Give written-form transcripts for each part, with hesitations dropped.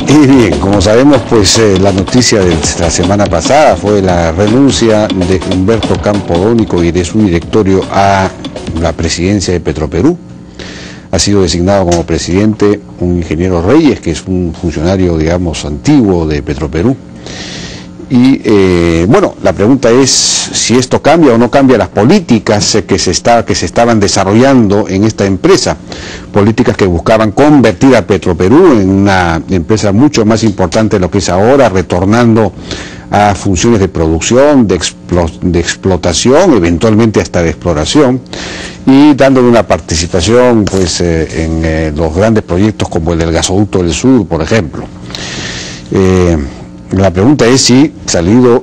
Y bien, como sabemos, pues la noticia de la semana pasada fue la renuncia de Humberto Campodónico y de su directorio a la presidencia de Petroperú. Ha sido designado como presidente un ingeniero Reyes, que es un funcionario, digamos, antiguo de Petroperú. Y bueno, la pregunta es si esto cambia o no cambia las políticas que se estaban desarrollando en esta empresa, políticas que buscaban convertir a Petroperú en una empresa mucho más importante de lo que es ahora, retornando a funciones de producción, de explotación, eventualmente hasta de exploración, y dándole una participación pues en los grandes proyectos como el del gasoducto del sur, por ejemplo. La pregunta es si, salido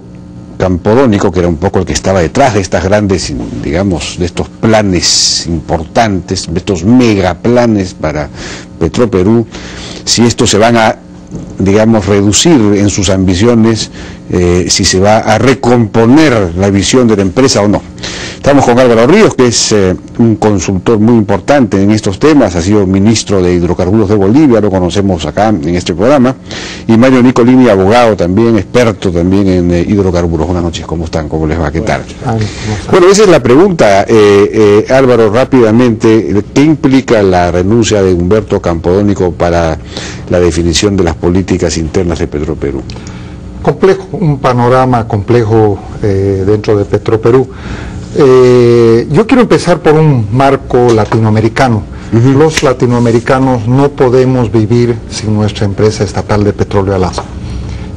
Campodónico, que era un poco el que estaba detrás de estas grandes, digamos, de estos planes importantes, de estos megaplanes para Petroperú, si estos se van a, digamos, reducir en sus ambiciones, si se va a recomponer la visión de la empresa o no. Estamos con Álvaro Ríos, que es un consultor muy importante en estos temas, ha sido ministro de Hidrocarburos de Bolivia, lo conocemos acá en este programa, y Mario Nicolini, abogado también, experto también en hidrocarburos. Buenas noches, ¿cómo están? ¿Cómo les va? ¿Qué tal? Bueno, esa es la pregunta, Álvaro, rápidamente, ¿qué implica la renuncia de Humberto Campodónico para la definición de las políticas internas de Petroperú? Complejo, un panorama complejo dentro de Petroperú. Yo quiero empezar por un marco latinoamericano. Los latinoamericanos no podemos vivir sin nuestra empresa estatal de petróleo Alaza.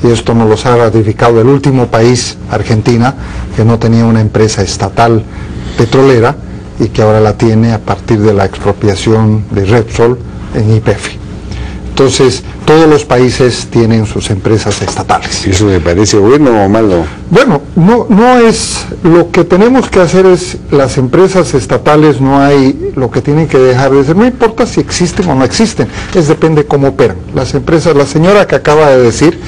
Y esto nos lo ha ratificado el último país, Argentina, que no tenía una empresa estatal petrolera y que ahora la tiene a partir de la expropiación de Repsol en YPF. Entonces, todos los países tienen sus empresas estatales. ¿Eso me parece bueno o malo? Bueno, no es, lo que tenemos que hacer es, las empresas estatales no hay, lo que tienen que dejar de ser, no importa si existen o no existen, depende cómo operan. Las empresas, la señora que acaba de decir,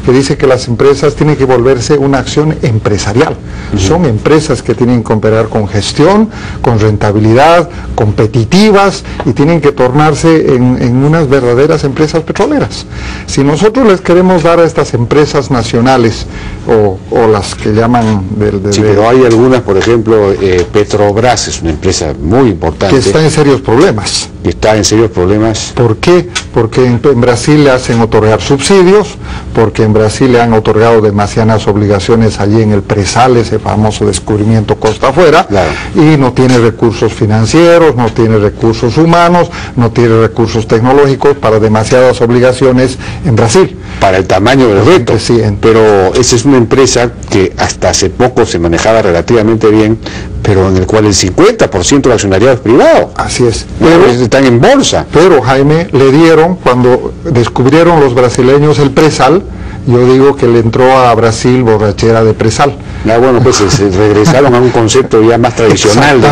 que dice que las empresas tienen que volverse una acción empresarial. Son empresas que tienen que operar con gestión, con rentabilidad, competitivas, y tienen que tornarse en unas verdaderas empresas petroleras. Si nosotros les queremos dar a estas empresas nacionales, o las que llaman... Sí, pero hay algunas, por ejemplo, Petrobras es una empresa muy importante. Que está en serios problemas. Que está en serios problemas. ¿Por qué? Porque en Brasil le hacen otorgar subsidios, porque en Brasil le han otorgado demasiadas obligaciones allí en el Presal, ese famoso descubrimiento costa afuera, claro. Y no tiene recursos financieros, no tiene recursos humanos, no tiene recursos tecnológicos para demasiadas obligaciones en Brasil. Para el tamaño del reto. Sí, pero esa es una empresa que hasta hace poco se manejaba relativamente bien, pero en el cual el 50% del accionariado es privado. Así es. Pero están en bolsa. Pero, Jaime, le dieron, cuando descubrieron los brasileños el Presal, yo digo que le entró a Brasil borrachera de Presal. Bueno, pues se regresaron a un concepto ya más tradicional de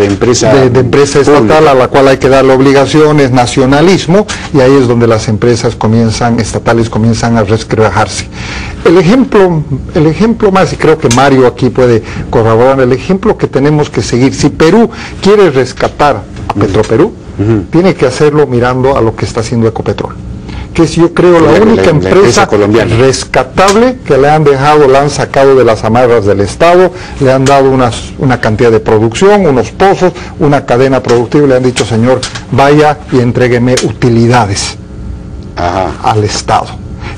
empresa estatal, a la cual hay que darle obligaciones, nacionalismo, y ahí es donde las empresas estatales comienzan a resquebrajarse. El ejemplo más, y creo que Mario aquí puede corroborar, el ejemplo que tenemos que seguir, si Perú quiere rescatar a Petroperú, tiene que hacerlo mirando a lo que está haciendo Ecopetrol, que es, yo creo, la única empresa rescatable que la han sacado de las amarras del Estado, le han dado una cantidad de producción, unos pozos, una cadena productiva, y le han dicho, señor, vaya y entrégueme utilidades al Estado.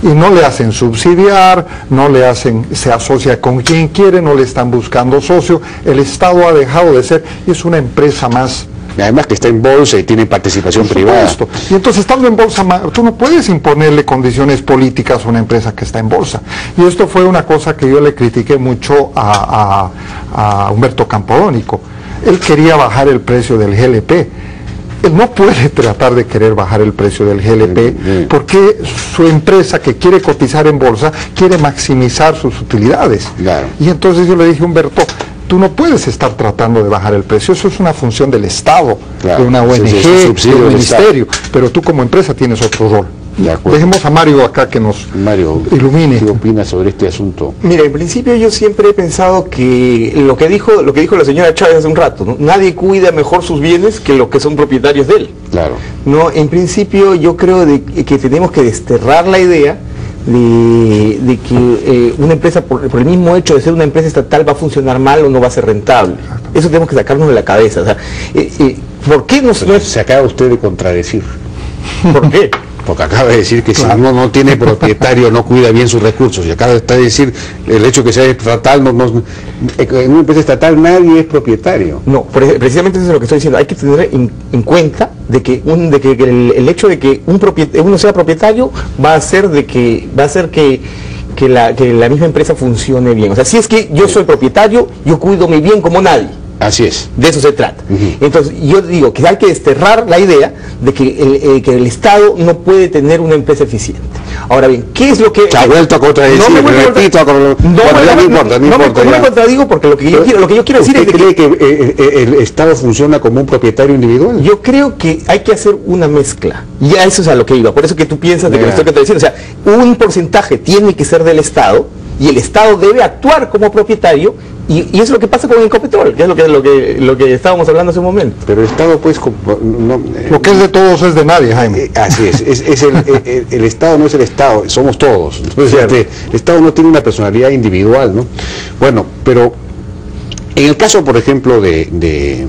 Y no le hacen subsidiar, se asocia con quien quiere, no le están buscando socio, el Estado ha dejado de ser, y es una empresa más. Además que está en bolsa y tiene participación privada. Y entonces, estando en bolsa, tú no puedes imponerle condiciones políticas a una empresa que está en bolsa. Y esto fue una cosa que yo le critiqué mucho a Humberto Campodónico. Él quería bajar el precio del GLP. Él no puede tratar de querer bajar el precio del GLP porque su empresa, que quiere cotizar en bolsa, quiere maximizar sus utilidades. Claro. Y entonces yo le dije, Humberto, tú no puedes estar tratando de bajar el precio, eso es una función del Estado, de una ONG, del ministerio, pero tú como empresa tienes otro rol. Dejemos a Mario acá que nos ilumine. ¿Qué opinas sobre este asunto? Mira, en principio yo siempre he pensado que lo que dijo la señora Chávez hace un rato, ¿no? Nadie cuida mejor sus bienes que los que son propietarios de él. Claro. No, en principio yo creo que tenemos que desterrar la idea de que una empresa, por el mismo hecho de ser una empresa estatal, va a funcionar mal o no va a ser rentable. Eso tenemos que sacarnos de la cabeza. O sea, ¿por qué no se acaba usted de contradecir? ¿Por qué? Porque acaba de decir que si uno no tiene propietario no cuida bien sus recursos, y acaba de decir el hecho de que sea estatal, en una empresa estatal nadie es propietario. No, precisamente eso es lo que estoy diciendo. Hay que tener en cuenta de que el hecho de que uno sea propietario va a hacer que la misma empresa funcione bien. O sea, si es que yo soy propietario, yo cuido mi bien como nadie. Así es. De eso se trata. Entonces, yo digo que hay que desterrar la idea de que el Estado no puede tener una empresa eficiente. Ahora bien, ¿qué es lo que... Se ha vuelto a contradecir, no me contradigo porque lo que yo quiero decir es ¿Usted cree que el Estado funciona como un propietario individual? Yo creo que hay que hacer una mezcla. Y a eso es a lo que iba. Por eso que tú piensas de que lo estoy contradiciendo. O sea, un porcentaje tiene que ser del Estado y el Estado debe actuar como propietario. Y es lo que pasa con Ecopetrol, que es lo que estábamos hablando hace un momento. Pero el Estado, pues, lo que es de todos es de nadie, Jaime. Así es el Estado no es el Estado, somos todos. Entonces, el Estado no tiene una personalidad individual, ¿no? Bueno, pero en el caso, por ejemplo, de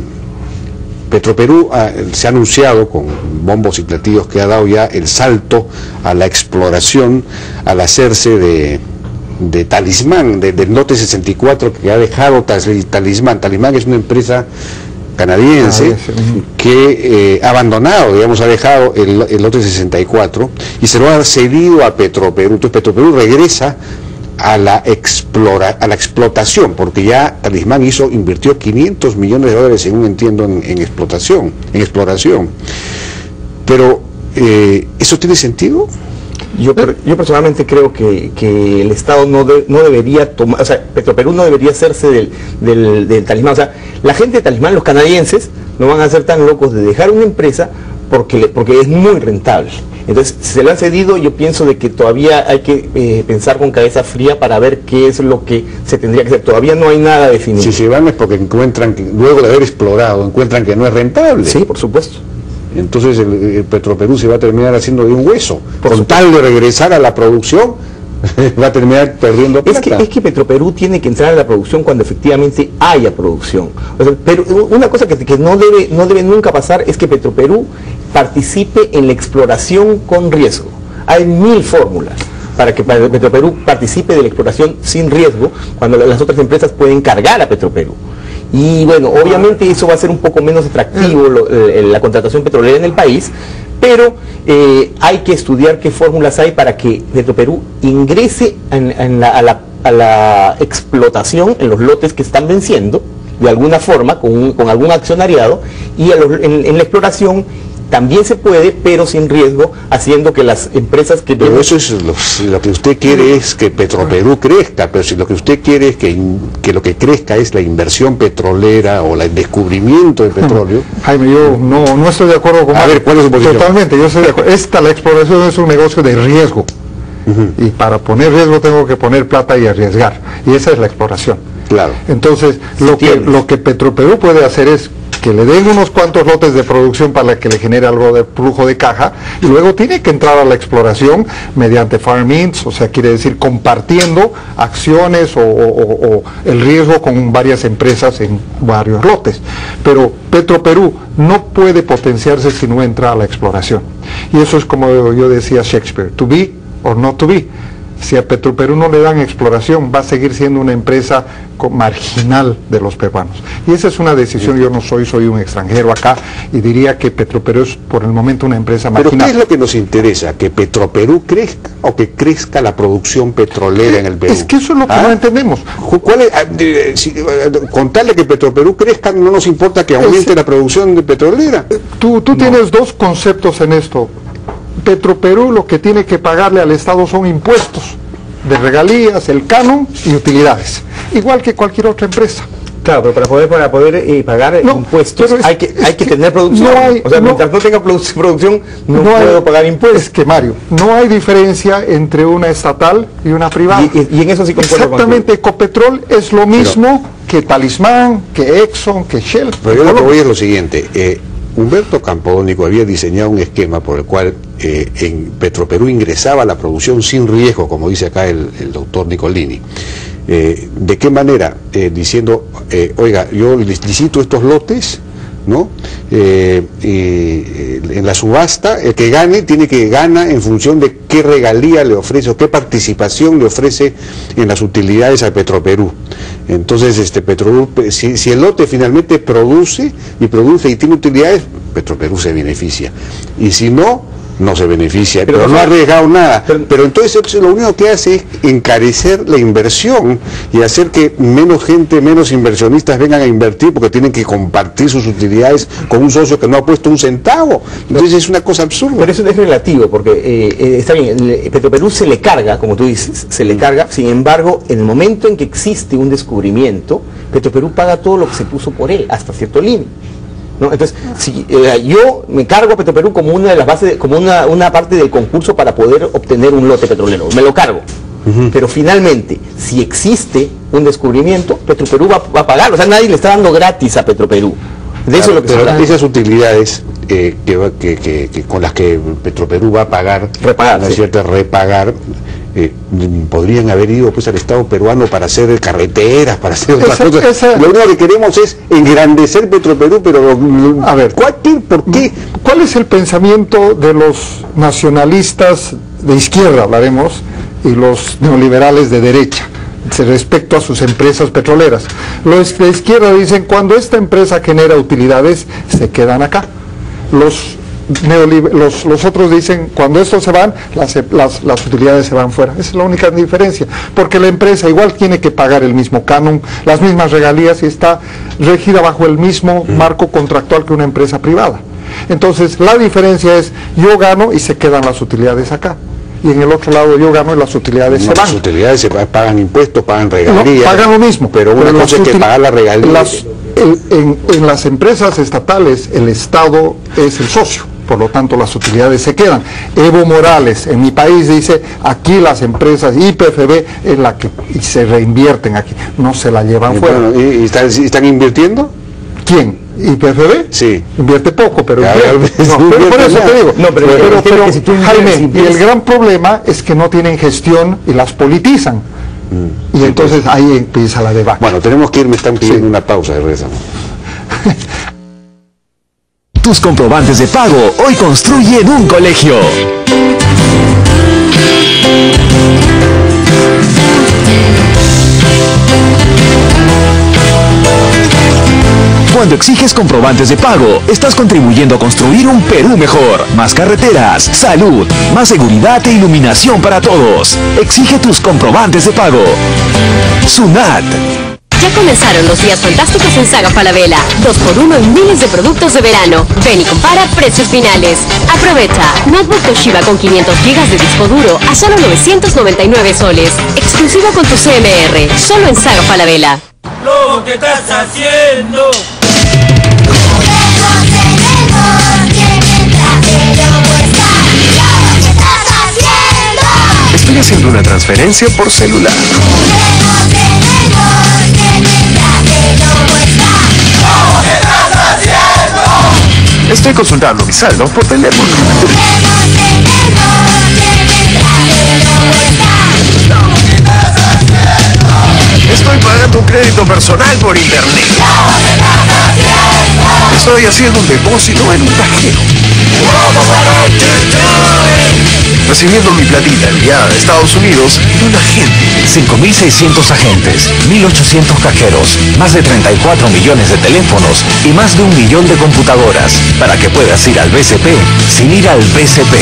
Petroperú, se ha anunciado con bombos y platillos que ha dado ya el salto a la exploración, al hacerse de Talismán, del lote 64 que ha dejado Talismán. Talismán es una empresa canadiense que ha abandonado, digamos, ha dejado el lote 64 y se lo ha cedido a Petroperú. Entonces Petroperú regresa a la explotación, porque ya Talismán invirtió $500 millones, según entiendo, en exploración. Pero, ¿eso tiene sentido? Yo personalmente creo que el Estado no debería tomar, o sea, Petroperú no debería hacerse del Talismán. O sea, la gente de Talismán, los canadienses, no van a ser tan locos de dejar una empresa porque es muy rentable. Entonces, si se lo han cedido, yo pienso de que todavía hay que pensar con cabeza fría para ver qué es lo que se tendría que hacer. Todavía no hay nada definido. Si se van es porque encuentran, luego de haber explorado, encuentran que no es rentable. Sí, por supuesto. Entonces el Petroperú se va a terminar haciendo de un hueso. Con tal de regresar a la producción, va a terminar perdiendo plata. Es que Petroperú tiene que entrar a la producción cuando efectivamente haya producción. O sea, pero una cosa que no debe nunca pasar es que Petroperú participe en la exploración con riesgo. Hay 1000 fórmulas para que Petroperú participe de la exploración sin riesgo, cuando las otras empresas pueden cargar a Petroperú. Y bueno, obviamente eso va a ser un poco menos atractivo la contratación petrolera en el país, pero hay que estudiar qué fórmulas hay para que Petroperú ingrese a la explotación en los lotes que están venciendo, de alguna forma, con algún accionariado, y en la exploración también se puede, pero sin riesgo, haciendo que las empresas que... Pero eso es lo que usted quiere, es que Petroperú crezca, pero si lo que usted quiere es que lo que crezca es la inversión petrolera o el descubrimiento de petróleo... Jaime, yo no estoy de acuerdo con... A ver, ¿cuál es su posición? Totalmente, yo estoy de acuerdo. La exploración es un negocio de riesgo. Y para poner riesgo tengo que poner plata y arriesgar. Y esa es la exploración. Claro. Entonces, lo que Petroperú puede hacer es que le den unos cuantos lotes de producción para que le genere algo de flujo de caja, y luego tiene que entrar a la exploración mediante farm-ins, o sea, quiere decir compartiendo acciones o el riesgo con varias empresas en varios lotes. Pero Petroperú no puede potenciarse si no entra a la exploración. Y eso es como yo decía Shakespeare, to be or not to be. Si a Petroperú no le dan exploración, va a seguir siendo una empresa marginal de los peruanos. Y esa es una decisión, yo no soy un extranjero acá, y diría que Petroperú es por el momento una empresa marginal. ¿Pero qué es lo que nos interesa? ¿Que Petroperú crezca o que crezca la producción petrolera en el Perú? Es que eso es lo que no entendemos. Con tal de que Petroperú crezca, no nos importa que aumente la producción de petrolera. Tú tienes dos conceptos en esto. Petroperú lo que tiene que pagarle al Estado son impuestos de regalías, el canon y utilidades, igual que cualquier otra empresa. Claro, pero para poder pagar impuestos hay que tener producción. Mientras no tenga producción no puedo pagar impuestos. Es que, Mario, no hay diferencia entre una estatal y una privada. Y en eso sí concuerdo. Exactamente, Ecopetrol es lo mismo que Talismán, que Exxon, que Shell. Pero yo lo que voy es lo siguiente. Humberto Campodónico había diseñado un esquema por el cual en Petroperú ingresaba la producción sin riesgo, como dice acá el doctor Nicolini. ¿De qué manera? Diciendo, oiga, yo licito estos lotes, ¿no? En la subasta, el que gane tiene que ganar en función de qué regalía le ofrece o qué participación le ofrece en las utilidades a Petroperú. Entonces, Petroperú, si el lote finalmente produce y tiene utilidades, Petroperú se beneficia. Y si no, no se beneficia, pero no ha arriesgado nada. Pero entonces eso lo único que hace es encarecer la inversión y hacer que menos gente, menos inversionistas vengan a invertir porque tienen que compartir sus utilidades con un socio que no ha puesto un centavo. Entonces es una cosa absurda. Pero eso es relativo, porque está bien, Petroperú se le carga, como tú dices, se le carga. Sin embargo, en el momento en que existe un descubrimiento, Petroperú paga todo lo que se puso por él, hasta cierto límite, ¿no? Entonces, si yo me cargo a Petroperú como una de las bases, como una parte del concurso para poder obtener un lote petrolero, me lo cargo. Pero finalmente, si existe un descubrimiento, Petroperú va a pagar, o sea, nadie le está dando gratis a Petroperú. De eso es lo que se trata. Esas utilidades con las que Petroperú va a pagar, repagar, sí, repagar, podrían haber ido pues al Estado peruano para hacer carreteras, para hacer otras cosas. Lo único que queremos es engrandecer Petroperú, pero a ver, ¿por qué? ¿Cuál es el pensamiento de los nacionalistas de izquierda, hablaremos, y los neoliberales de derecha respecto a sus empresas petroleras? Los de izquierda dicen, cuando esta empresa genera utilidades, se quedan acá. Los otros dicen, cuando estos se van, las utilidades se van fuera. Esa es la única diferencia, porque la empresa igual tiene que pagar el mismo canon, las mismas regalías, y está regida bajo el mismo marco contractual que una empresa privada. Entonces la diferencia es, yo gano y se quedan las utilidades acá, y en el otro lado yo gano y las utilidades se van. Las utilidades se pagan impuestos, pagan regalías. No, pagan lo mismo. Pero una cosa es que pagar las regalías. En las empresas estatales el Estado es el socio, por lo tanto las utilidades se quedan. Evo Morales en mi país dice, aquí las empresas YPFB es la que se reinvierten aquí, no se la llevan fuera. Bueno, ¿y están invirtiendo? ¿Quién? ¿YPFB? Sí. Invierte poco, pero pero por eso te digo. No, pero si Jaime, y el gran problema es que no tienen gestión y las politizan. Y entonces ahí empieza la debacle. Bueno, tenemos que ir, me están pidiendo una pausa y regresamos. Tus comprobantes de pago hoy construyen un colegio. Cuando exiges comprobantes de pago, estás contribuyendo a construir un Perú mejor. Más carreteras, salud, más seguridad e iluminación para todos. Exige tus comprobantes de pago. SUNAT. Ya comenzaron los días fantásticos en Saga Falabella. 2x1 en miles de productos de verano. Ven y compara precios finales. Aprovecha. Notebook Toshiba con 500 GB de disco duro a solo 999 soles. Exclusivo con tu CMR. Solo en Saga Falabella. Lo que estás haciendo. Estoy haciendo una transferencia por celular. Estoy consultando mi saldo por teléfono. Estoy pagando un crédito personal por internet. Estoy haciendo un depósito en un cajero. Recibiendo mi platita enviada de Estados Unidos de un agente. 5.600 agentes, 1.800 cajeros, más de 34 millones de teléfonos y más de 1 millón de computadoras para que puedas ir al BCP sin ir al BCP.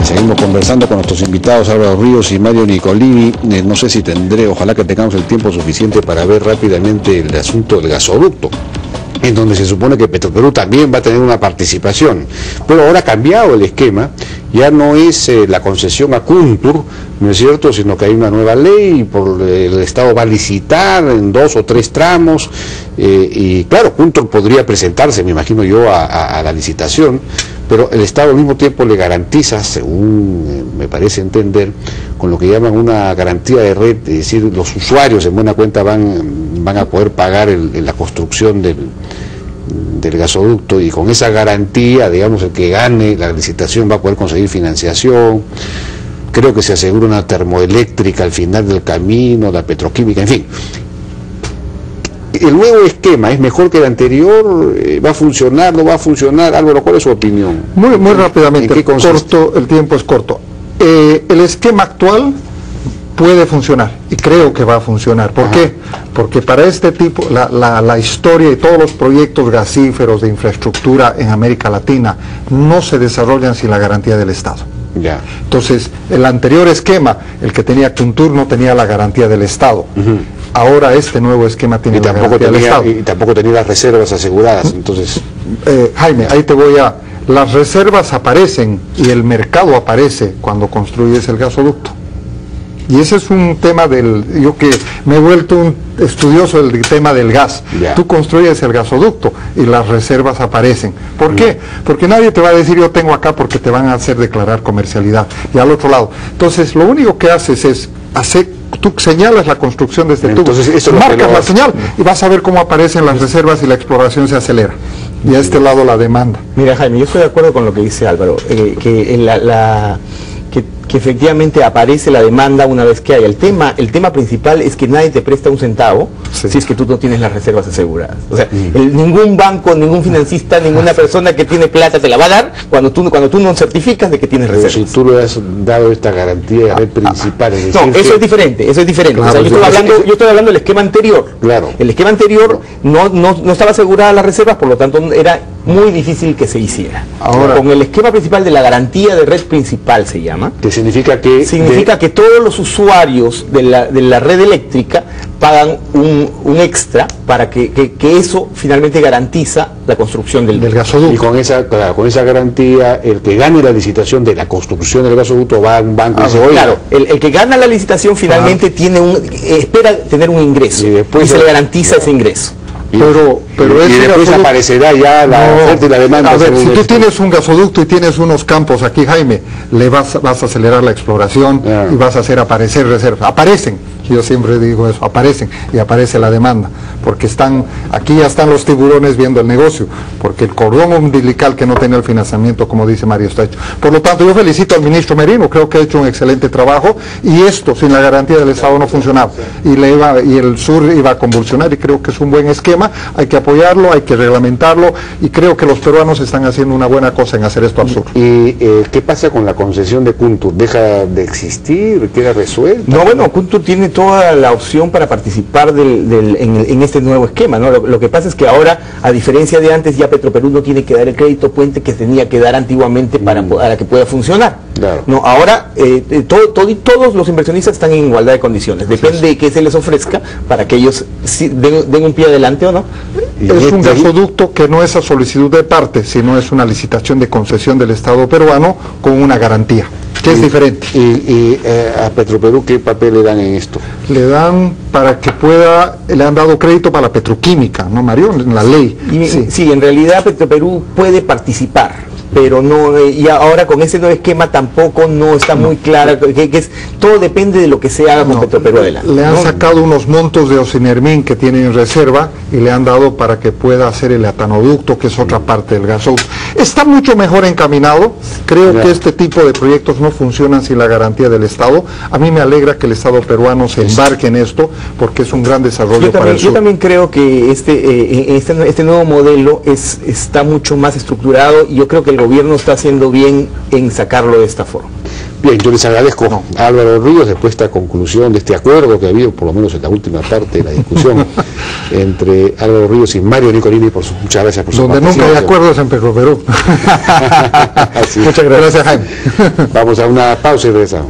Seguimos conversando con nuestros invitados Álvaro Ríos y Mario Nicolini. No sé si ojalá que tengamos el tiempo suficiente para ver rápidamente el asunto del gasoducto, en donde se supone que Petroperú también va a tener una participación. Pero ahora ha cambiado el esquema, ya no es la concesión a Kuntur, ¿no es cierto?, sino que hay una nueva ley y por el Estado va a licitar en 2 o 3 tramos, y claro, Kuntur podría presentarse, me imagino yo, a la licitación, pero el Estado al mismo tiempo le garantiza, según me parece entender, con lo que llaman una garantía de red, es decir, los usuarios en buena cuenta van a poder pagar la construcción del gasoducto, y con esa garantía, digamos, el que gane la licitación va a poder conseguir financiación. Creo que se asegura una termoeléctrica al final del camino, la petroquímica, en fin. ¿El nuevo esquema es mejor que el anterior? ¿Va a funcionar? ¿No va a funcionar? Álvaro, ¿cuál es su opinión? Muy rápidamente, ¿En qué consiste? el tiempo es corto. El esquema actual puede funcionar, y creo que va a funcionar. ¿Por qué? Porque para este tipo, la historia y todos los proyectos gasíferos de infraestructura en América Latina no se desarrollan sin la garantía del Estado. Ya. Entonces, el anterior esquema, el que tenía Kuntur, no tenía la garantía del Estado. Ahora este nuevo esquema tiene la garantía del Estado. Y tampoco tenía las reservas aseguradas, entonces... Jaime, ahí te voy a... Las reservas aparecen y el mercado aparece cuando construyes el gasoducto. Y ese es un tema yo que me he vuelto un estudioso del tema del gas. Yeah. Tú construyes el gasoducto y las reservas aparecen. ¿Por qué? Porque nadie te va a decir yo tengo acá, porque te van a hacer declarar comercialidad. Y al otro lado. Entonces, lo único que haces es tú señalas la construcción de este tubo, marcas la señal y vas a ver cómo aparecen las reservas y la exploración se acelera. Y a este lado la demanda. Mira, Jaime, yo estoy de acuerdo con lo que dice Álvaro, que efectivamente aparece la demanda una vez que hay. El tema principal es que nadie te presta un centavo si es que tú no tienes las reservas aseguradas. O sea, ningún banco, ningún financista, ninguna persona que tiene plata te la va a dar cuando tú no certificas de que tienes reservas. Si tú le has dado esta garantía de red principal, es decir, no, eso es diferente. Claro, o sea, yo estoy hablando del esquema anterior. Claro. El esquema anterior no estaba asegurada las reservas, por lo tanto era muy difícil que se hiciera. Ahora, con el esquema principal de la garantía de red principal se llama. Que significa que todos los usuarios de la red eléctrica pagan un extra para que eso finalmente garantiza la construcción del gasoducto. Y con esa garantía, el que gane la licitación de la construcción del gasoducto va a un banco y dice, oiga, claro, el que gana la licitación finalmente espera tener un ingreso y se le garantiza ese ingreso. Pero y después aparecerá ya la oferta y la demanda. A ver, si tú tienes un gasoducto y tienes unos campos aquí, Jaime, vas a acelerar la exploración y vas a hacer aparecer reservas. Aparecen, yo siempre digo eso, aparecen, y aparece la demanda, porque aquí ya están los tiburones viendo el negocio, porque el cordón umbilical que no tenía el financiamiento, como dice Mario, está hecho. Por lo tanto, yo felicito al ministro Merino, creo que ha hecho un excelente trabajo, y esto sin la garantía del Estado no funcionaba, y el sur iba a convulsionar, y creo que es un buen esquema. Hay que apoyarlo, hay que reglamentarlo, y creo que los peruanos están haciendo una buena cosa en hacer esto al sur. ¿Y qué pasa con la concesión de Kuntur? ¿Deja de existir? ¿Queda resuelta? No, bueno, Kuntur tiene toda la opción para participar en este nuevo esquema, ¿no? Lo que pasa es que ahora, a diferencia de antes, ya Petroperú no tiene que dar el crédito puente que tenía que dar antiguamente para que pueda funcionar. Claro. No, ahora todos los inversionistas están en igualdad de condiciones. Depende de qué se les ofrezca para que ellos den un pie adelante o no. Es un gasoducto que no es a solicitud de parte, sino es una licitación de concesión del Estado peruano con una garantía, que es diferente. ¿Y a Petroperú qué papel le dan en esto? Le dan le han dado crédito para la petroquímica, ¿no, Mario? En la ley. Sí, en realidad Petroperú puede participar, pero no, y ahora con ese nuevo esquema tampoco no está muy clara, todo depende de lo que se haga con Petroperú adelante. Le han sacado unos montos de osinermín que tienen en reserva y le han dado para que pueda hacer el etanoducto, que es otra parte del gasoducto. Está mucho mejor encaminado. Creo que este tipo de proyectos no funcionan sin la garantía del Estado. A mí me alegra que el Estado peruano se embarque en esto, porque es un gran desarrollo para el sur. Yo también creo que este nuevo modelo está mucho más estructurado, y yo creo que el gobierno está haciendo bien en sacarlo de esta forma. Bien, yo les agradezco a Álvaro Ríos después de esta conclusión de este acuerdo que ha habido, por lo menos en la última parte de la discusión, entre Álvaro Ríos y Mario Nicolini. Muchas gracias por su participación. Donde nunca hay acuerdos en Petroperú. Muchas gracias, Jaime. Vamos a una pausa y regresamos.